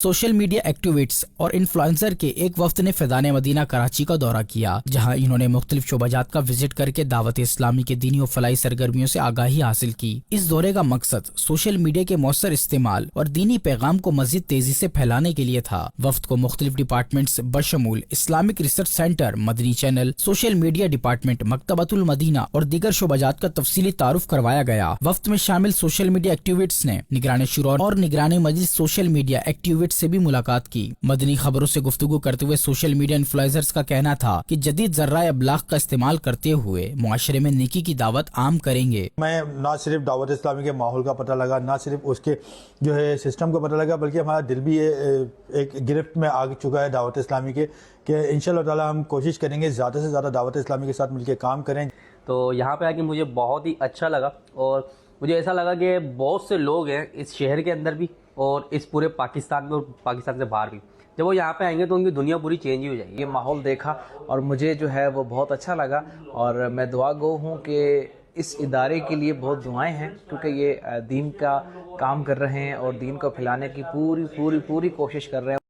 Social media activists और influencer के एक वफ्द ने फैज़ान मदीना कराची का दौरा किया, जहां इन्होंने मुख्तलिफ शोबाजात का विजिट करके दावत इस्लामी के दीनी और फलाई सरगर्मियों से आगाही हासिल की। इस दौरे का मकसद सोशल मीडिया के मौसर इस्तेमाल और दीनी पैगाम को मजीद तेजी से फैलाने के लिए था। वफ्द को मुख्तलिफ डिपार्टमेंट्स बशमूल Islamic research centre, Madani channel, social media department, Maktabatul Madina और दीगर शोबाजात का तफसीली तारुफ करवाया गया। वफ्द में शामिल सोशल मीडिया एक्टिविस्ट्स ने निगरान शुरा और निगरान मजलिस सोशल मीडिया एक्टिविस्ट से भी मुलाकात की। मदनी खबरों से गुफ्तगू करते हुए सोशल मीडिया इन्फ्लुएंसर्स का कहना था कि जदीद ज़र्राए अबलाग का इस्तेमाल करते हुए मुआशरे में नेकी की दावत आम करेंगे। मैं ना सिर्फ दावत इस्लामी के माहौल का पता लगा, ना सिर्फ उसके जो है सिस्टम का पता लगा, बल्कि हमारा दिल भी एक गिरफ्त में आ चुका है दावत इस्लामी के कि इंशाअल्लाह ताला हम कोशिश करेंगे ज़्यादा से ज़्यादा दावत इस्लामी के साथ मिलकर काम करें। तो यहाँ पे आके मुझे बहुत ही अच्छा लगा और मुझे ऐसा लगा कि बहुत से लोग हैं इस शहर के अंदर भी और इस पूरे पाकिस्तान में और पाकिस्तान से बाहर भी। जब वो यहाँ पे आएंगे तो उनकी दुनिया पूरी चेंज ही हो जाएगी। ये माहौल देखा और मुझे जो है वो बहुत अच्छा लगा और मैं दुआ गो हूँ कि इस इदारे के लिए बहुत दुआएं हैं, क्योंकि ये दीन का काम कर रहे हैं और दीन को फैलाने की पूरी कोशिश कर रहे हैं।